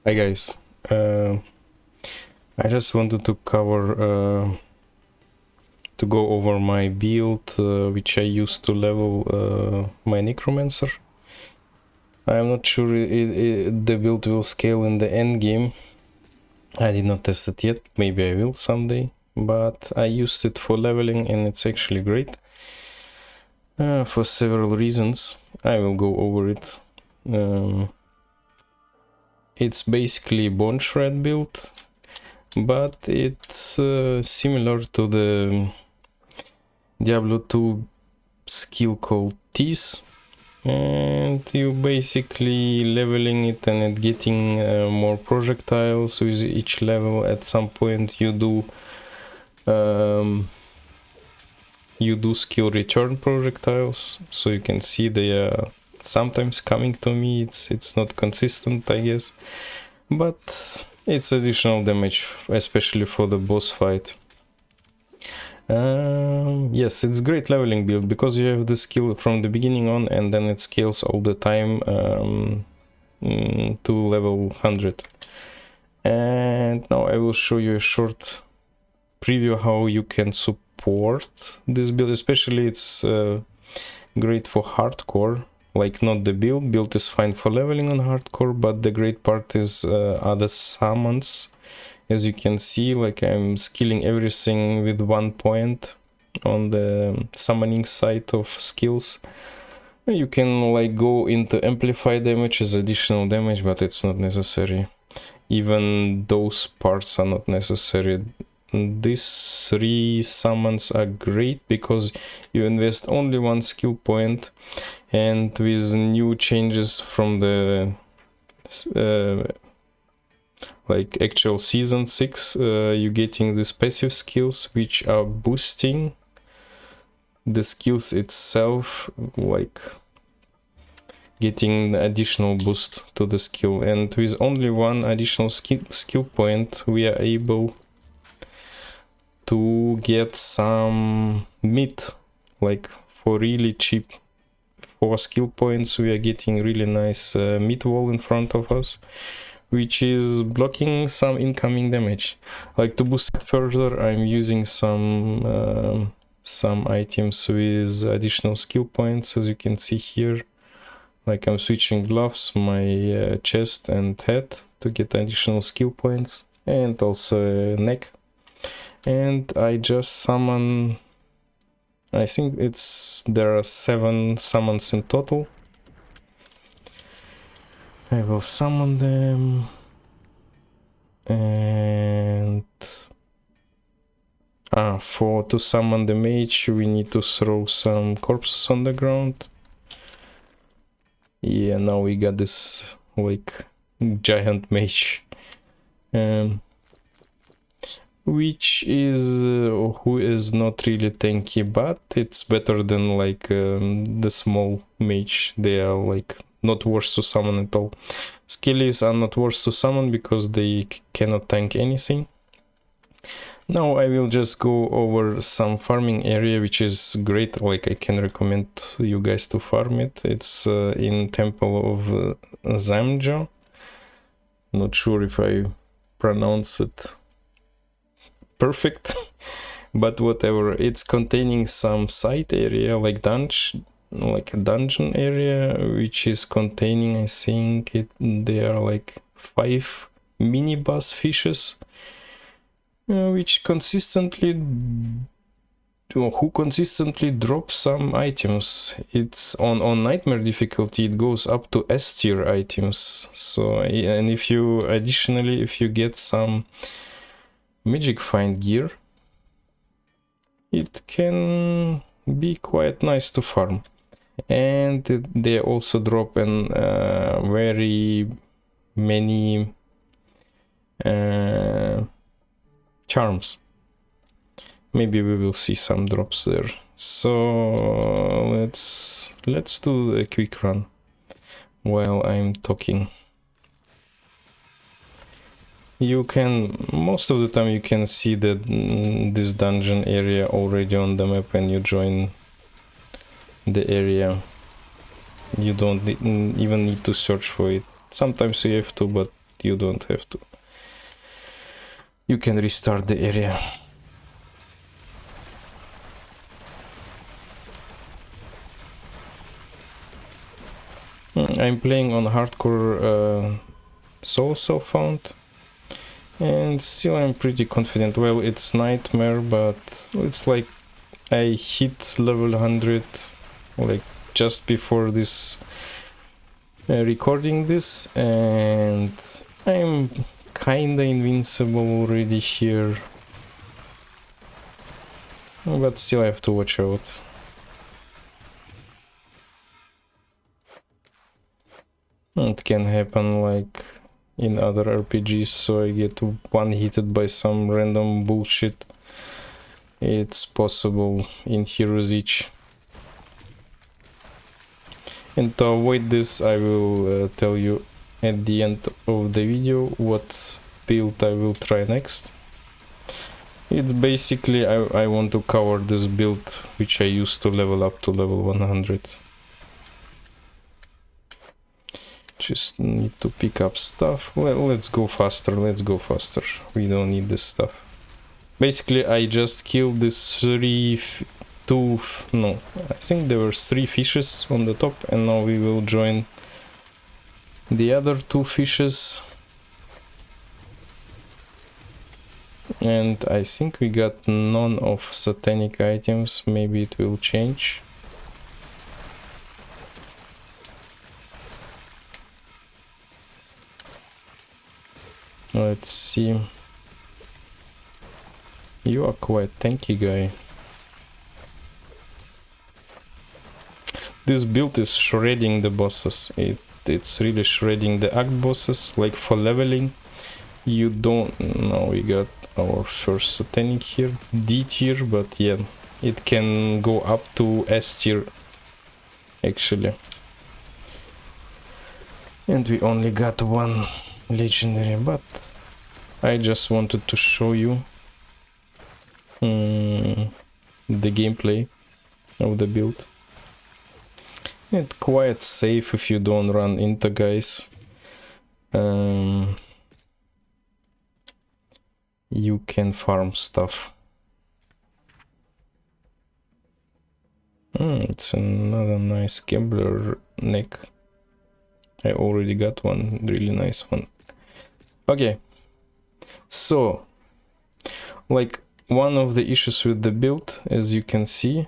Hi guys, I just wanted to go over my build, which I used to level my Necromancer. I'm not sure the build will scale in the end game. I did not test it yet, maybe I will someday, but I used it for leveling and it's actually great. For several reasons, I will go over it. It's basically a Bone Shred build, but it's similar to the Diablo 2 skill called Tease, and you basically leveling it and it getting more projectiles with each level. At some point you do skill return projectiles, so you can see they are sometimes coming to me. It's not consistent, I guess, but it's additional damage, especially for the boss fight. Yes, it's great leveling build because you have the skill from the beginning on, and then it scales all the time to level 100. And now I will show you a short preview how you can support this build. Especially it's great for hardcore. Like, not the build is fine for leveling on hardcore, but the great part is other summons. As you can see, like, I'm skilling everything with 1 point on the summoning side of skills. You can like go into amplify damage as additional damage, but it's not necessary. Even those parts are not necessary. These 3 summons are great because you invest only 1 skill point, and with new changes from the like actual season 6, you're getting these passive skills which are boosting the skills itself, like getting additional boost to the skill. And with only 1 additional skill point we are able to get some meat, like for really cheap. 4 skill points we are getting really nice meat wall in front of us, which is blocking some incoming damage. Like, to boost it further, I'm using some items with additional skill points, as you can see here. Like, I'm switching gloves, my chest and head to get additional skill points, and also neck. And I just summon, I think there are 7 summons in total. I will summon them, and to summon the mage we need to throw some corpses on the ground. Yeah, now we got this like giant mage, which is who is not really tanky, but it's better than like the small mage. They are like not worth to summon at all. Skellies are not worth to summon because they cannot tank anything. Now I will just go over some farming area, which is great. Like, I can recommend you guys to farm it. It's in Temple of Zamjo. Not sure if I pronounce it perfect, but whatever. It's containing some side area, like a dungeon area, which is containing, I think there are like 5 mini boss fishes, which consistently drop some items. It's on nightmare difficulty, it goes up to S tier items. So, and if you get some magic find gear, it can be quite nice to farm. And they also drop in very many charms. Maybe we will see some drops there. So let's do a quick run while I'm talking. You can, most of the time you can see that this dungeon area already on the map when you join the area. You don't even need to search for it. Sometimes you have to, but you don't have to. You can restart the area. I'm playing on hardcore solo self-found, and still I'm pretty confident. Well, it's nightmare, but it's like I hit level 100 like just before this recording this, and I'm kinda invincible already here, but still I have to watch out. It can happen like in other RPGs, so I get one-hitted by some random bullshit. It's possible in Heroes Each. And to avoid this, I will tell you at the end of the video what build I will try next. It's basically I want to cover this build which I used to level up to level 100. Just need to pick up stuff. Well, let's go faster, we don't need this stuff. Basically I just killed this I think there were 3 fishes on the top, and now we will join the other 2 fishes. And I think we got none of satanic items, maybe it will change. Let's see. You are quite tanky guy. This build is shredding the bosses. It's really shredding the act bosses. Like for leveling, you don't know. We got our first satanic here, D tier, but yeah, it can go up to S tier actually. And we only got 1 legendary, but I just wanted to show you the gameplay of the build. It's quite safe if you don't run into guys. You can farm stuff. It's another nice gambler neck. I already got one really nice one. Okay, so like one of the issues with the build, as you can see,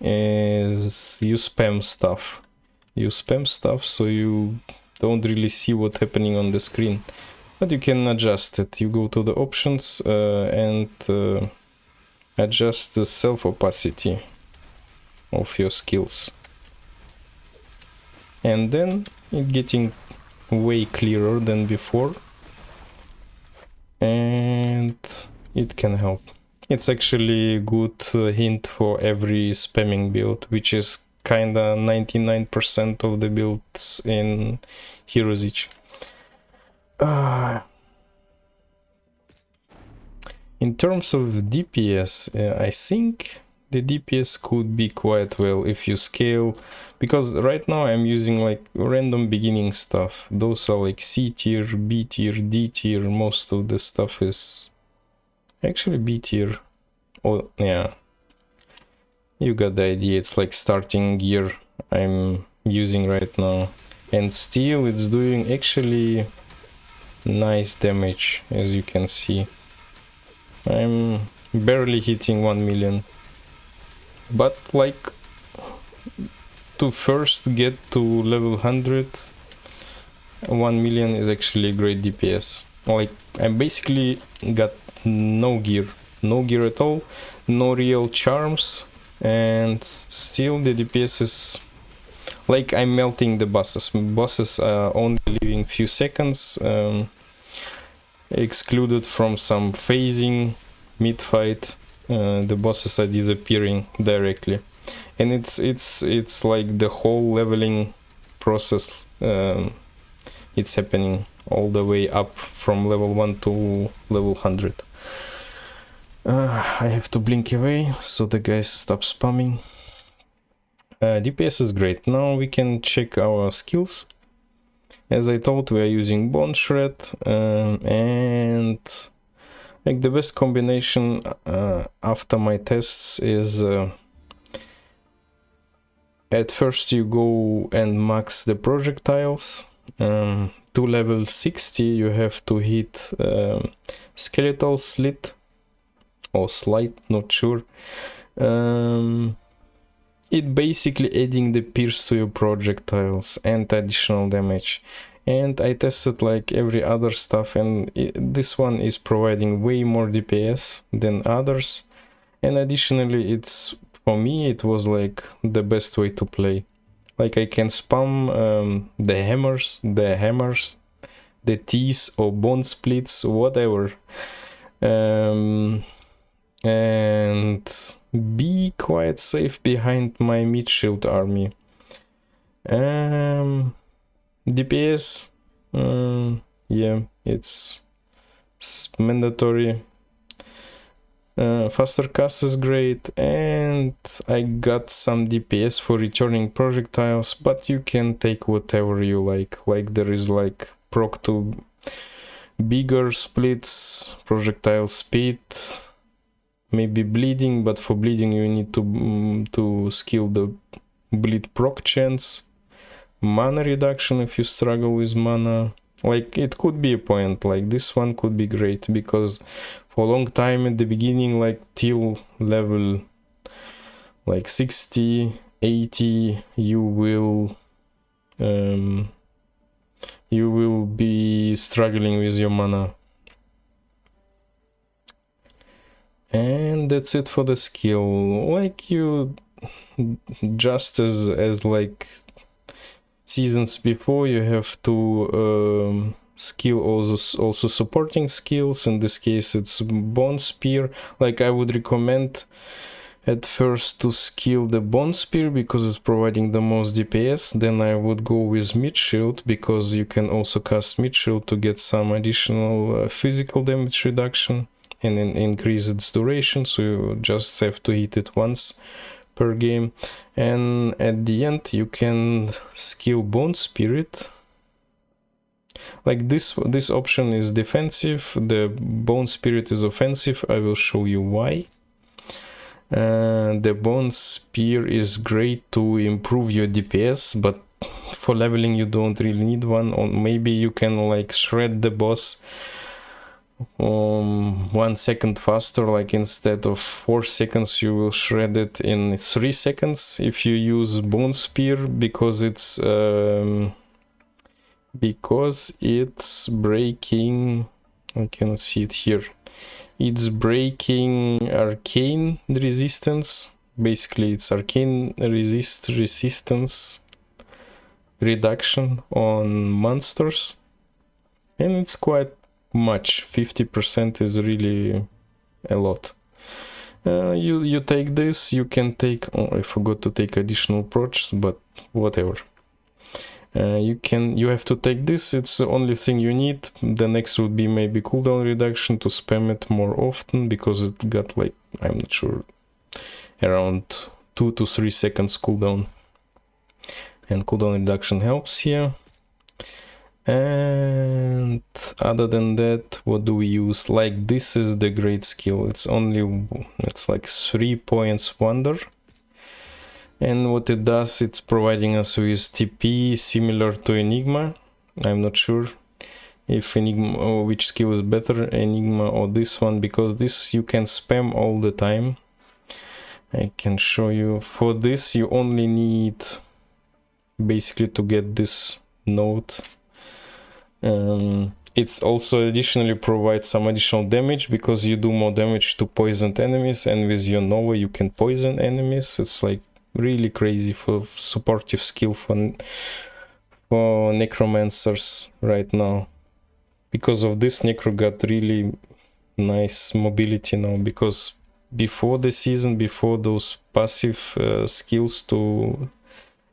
is you spam stuff. So you don't really see what's happening on the screen, but you can adjust it. You go to the options and adjust the self opacity of your skills, and then it's getting way clearer than before, and it can help. It's actually a good hint for every spamming build, which is kinda 99% of the builds in Heroes Each. In terms of DPS, I think the DPS could be quite well if you scale, because right now I'm using like random beginning stuff. Those are like C tier, B tier, D tier. Most of the stuff is actually B tier. Oh yeah, you got the idea. It's like starting gear I'm using right now, and still it's doing actually nice damage, as you can see. I'm barely hitting 1 million, but like to first get to level 100, 1 million is actually a great DPS. Like I basically got no gear at all, no real charms, and still the DPS is like I'm melting the bosses are only living few seconds, excluded from some phasing mid-fight. The bosses are disappearing directly, and it's like the whole leveling process, it's happening all the way up from level 1 to level 100. I have to blink away so the guys stop spamming. DPS is great. Now we can check our skills. As I told, we are using Bone Shred, and like the best combination after my tests is at first you go and max the projectiles. To level 60 you have to hit skeletal slit or slide, not sure. It basically adding the pierce to your projectiles and additional damage. And I tested like every other stuff, and this one is providing way more DPS than others. And additionally, it's, for me, it was like the best way to play. Like I can spam the hammers, the teeth or bone splits, whatever. And be quite safe behind my mid shield army. DPS, yeah, it's mandatory. Faster cast is great, and I got some DPS for returning projectiles, but you can take whatever you like. Like there is like proc to bigger splits, projectile speed, maybe bleeding, but for bleeding you need to skill the bleed proc chance, mana reduction if you struggle with mana. Like it could be a point, like this one could be great, because for a long time at the beginning, like till level like 60, 80, you will be struggling with your mana. And that's it for the skill. Like you, just as like seasons before, you have to skill also supporting skills. In this case it's Bone Spear. Like I would recommend at first to skill the Bone Spear because it's providing the most DPS. Then I would go with Mid Shield because you can also cast Mid Shield to get some additional physical damage reduction and increase its duration, so you just have to hit it once per game. And at the end you can skill Bone Spirit. Like this option is defensive, the Bone Spirit is offensive. I will show you why. The Bone Spear is great to improve your DPS, but for leveling you don't really need one. Or maybe you can like shred the boss 1 second faster, like instead of 4 seconds you will shred it in 3 seconds if you use Bone Spear, because it's breaking, I cannot see it here, it's breaking arcane resistance. Basically it's arcane resistance reduction on monsters, and it's quite much. 50% is really a lot. You take this, you can take, oh, I forgot to take additional procs, but whatever. You have to take this, it's the only thing you need. The next would be maybe cooldown reduction, to spam it more often, because it got like, I'm not sure, around 2 to 3 seconds cooldown, and cooldown reduction helps here. And other than that, what do we use? Like this is the great skill, it's like 3 points wonder, and what it does, it's providing us with TP similar to Enigma. I'm not sure if Enigma, or which skill is better, Enigma or this one, because this you can spam all the time. I can show you. For this you only need basically to get this note. It's also additionally provides some additional damage, because you do more damage to poisoned enemies, and with your Nova you can poison enemies. It's like really crazy for supportive skill for necromancers right now. Because of this, Necro got really nice mobility now, because before the season, before those passive skills to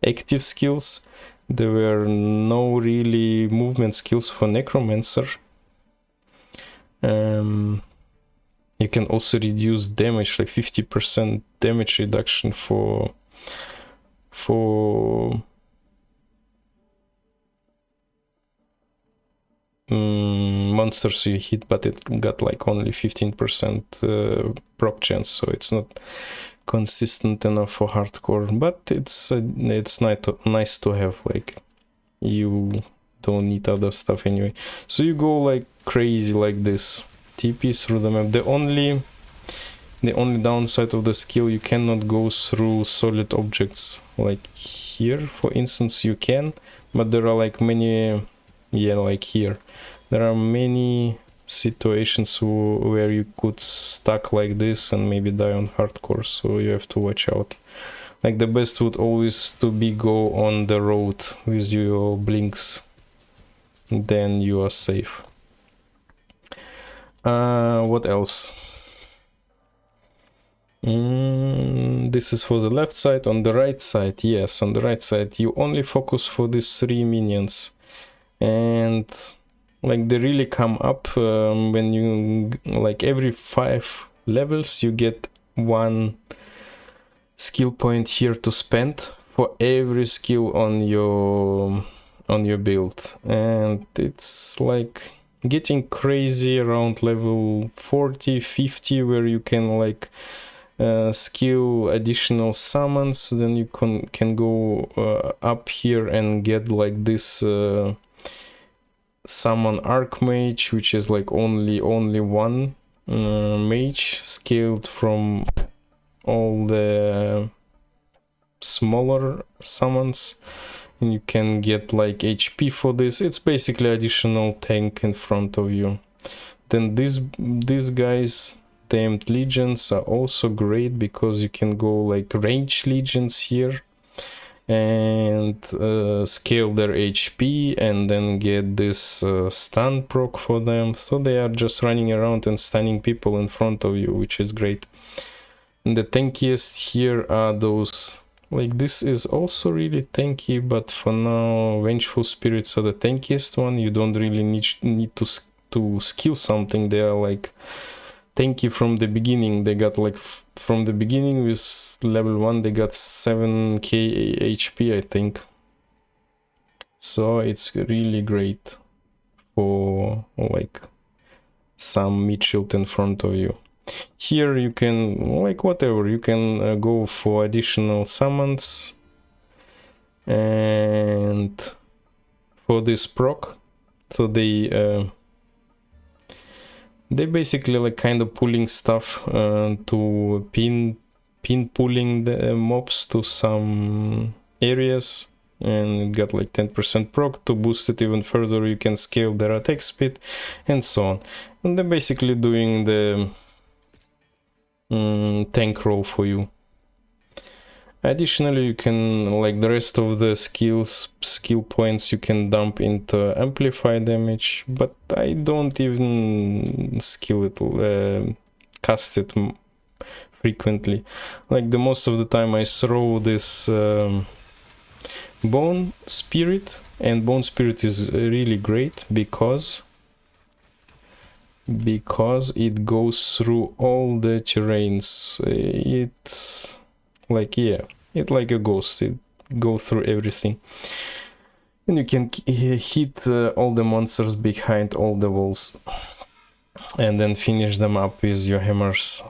active skills, there were no really movement skills for Necromancer. You can also reduce damage, like 50% damage reduction for monsters you hit, but it got like only 15% proc chance, so it's not consistent enough for hardcore. But it's nice to have. Like, you don't need other stuff anyway. So you go like crazy like this, TP through the map. The only downside of the skill, you cannot go through solid objects. Like here, for instance, you can, but there are like many, yeah, like here, there are many situations where you could stuck like this and maybe die on hardcore, so you have to watch out. Like, the best would always to be go on the road with your blinks, then you are safe. What else? This is for the left side. On the right side, yes, on the right side you only focus for these 3 minions, and like they really come up when you, like, every 5 levels you get 1 skill point here to spend for every skill on your build, and it's like getting crazy around level 40-50, where you can like skill additional summons. Then you can go up here and get like this summon archmage, which is like only 1 mage scaled from all the smaller summons, and you can get like HP for this. It's basically additional tank in front of you. Then these guys, Damned Legions, are also great because you can go like range legions here and scale their HP and then get this stun proc for them, so they are just running around and stunning people in front of you, which is great. And the tankiest here are those, like, this is also really tanky, but for now Vengeful Spirits are the tankiest one. You don't really need to skill something. They are like tanky from the beginning. They got like from the beginning with level 1 they got 7k HP, I think, so it's really great for like some mid shield in front of you. Here you can, like, whatever, you can go for additional summons, and for this proc, so they basically like kind of pulling stuff to pin pulling the mobs to some areas, and got like 10% proc. To boost it even further, you can scale their attack speed and so on, and they're basically doing the tank role for you. Additionally, you can, like, the rest of the skill points you can dump into amplify damage, but I don't even skill it, cast it frequently. Like, the most of the time I throw this Bone Spirit, and Bone Spirit is really great because it goes through all the terrains. It's like, yeah, it's like a ghost. It goes through everything, and you can hit all the monsters behind all the walls and then finish them up with your hammers.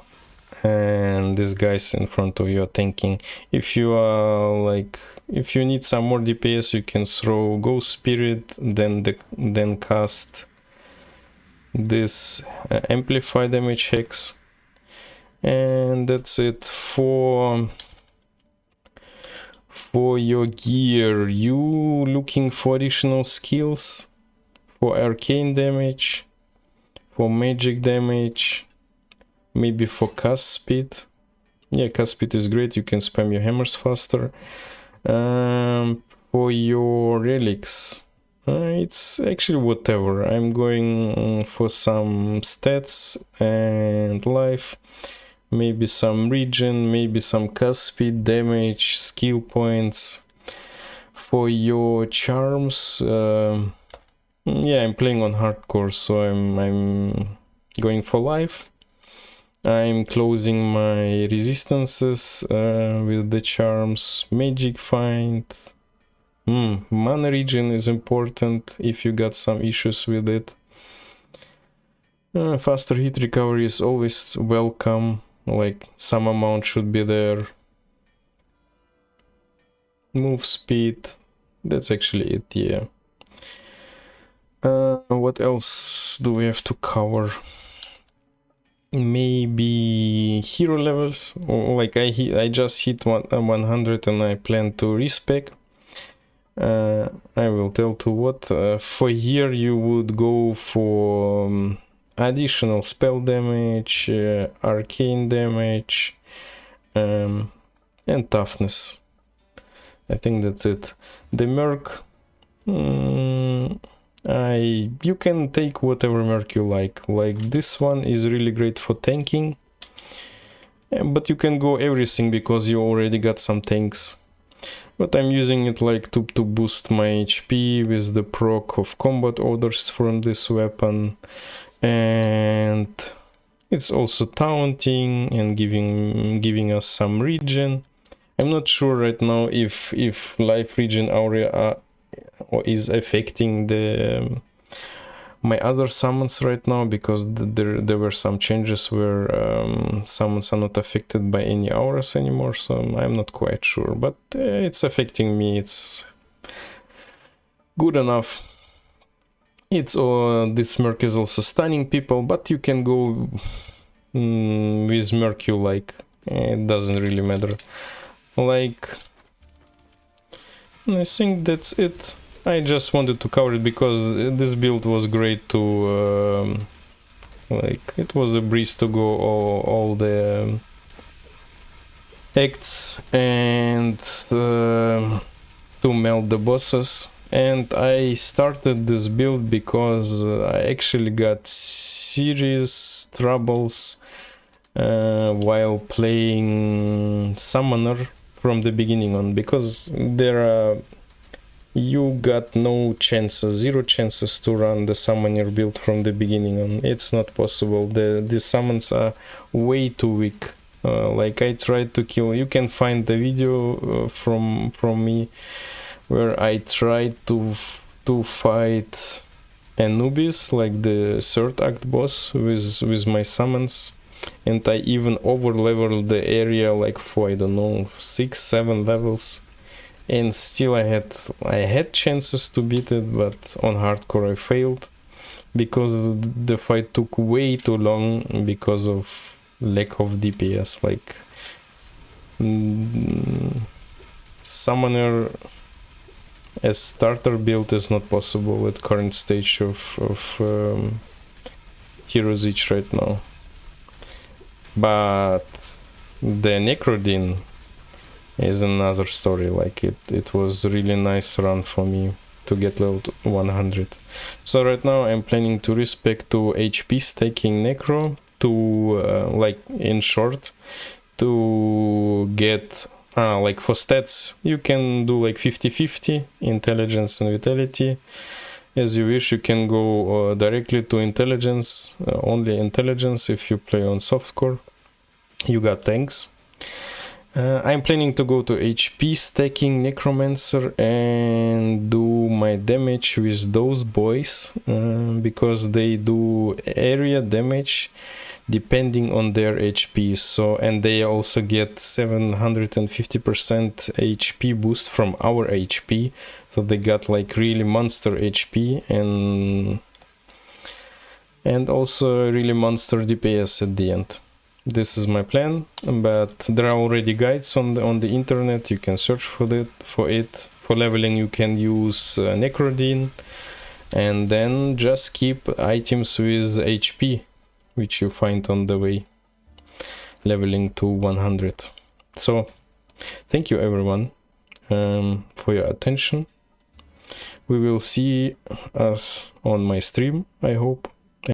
And these guys in front of you are tanking. If you are like, if you need some more DPS, you can throw Ghost Spirit, then cast this amplify damage hex, and that's it for your gear. You looking for additional skills for arcane damage, for magic damage, maybe for cast speed. Yeah, cast speed is great, you can spam your hammers faster. For your relics, it's actually whatever. I'm going for some stats and life, maybe some regen, maybe some cast speed, damage, skill points. For your charms, yeah, I'm playing on hardcore, so I'm going for life. I'm closing my resistances with the charms, magic find, Mana regen is important if you got some issues with it. Faster hit recovery is always welcome, like some amount should be there. Move speed, that's actually it, yeah. What else do we have to cover? Maybe hero levels, like I just hit 100 and I plan to respec. I will tell to what. For here you would go for additional spell damage, arcane damage, and toughness. I think that's it. The merc, you can take whatever merc you like. Like this one is really great for tanking, but you can go everything because you already got some tanks. But I'm using it like to boost my HP with the proc of combat orders from this weapon, and it's also taunting and giving us some regen. I'm not sure right now if life regen aura is affecting the my other summons right now, because there were some changes where summons are not affected by any auras anymore, so I'm not quite sure, but it's affecting me. It's good enough. It's this merc is also stunning people, but you can go with merc you like. It doesn't really matter. Like, I think that's it. I just wanted to cover it because this build was great to like, it was a breeze to go all the acts and to melt the bosses. And I started this build because I actually got serious troubles while playing Summoner from the beginning on, because you got no chances, zero chances to run the Summoner build from the beginning on. It's not possible. The summons are way too weak. Like, I tried to kill, you can find the video from me where I tried to fight Anubis, like the third act boss, with my summons, and I even over leveled the area like for, I don't know, 6-7 levels, and still I had chances to beat it, but on hardcore I failed because the fight took way too long because of lack of DPS. Like, Summoner as starter build is not possible at current stage of Heroes Each right now. But the Necrodin is another story. Like, it was really nice run for me to get level 100. So right now I'm planning to respec to HP stacking Necro to like, in short, to get like for stats you can do like 50-50 intelligence and vitality as you wish. You can go directly to intelligence, only intelligence if you play on softcore. You got tanks. I'm planning to go to HP stacking Necromancer and do my damage with those boys because they do area damage depending on their HP. So, and they also get 750% HP boost from our HP, so they got like really monster HP and also really monster DPS at the end. This is my plan, but there are already guides on the internet. You can search for it. For leveling you can use Necrodin, and then just keep items with HP which you find on the way, leveling to 100. So thank you everyone for your attention. We will see us on my stream, I hope.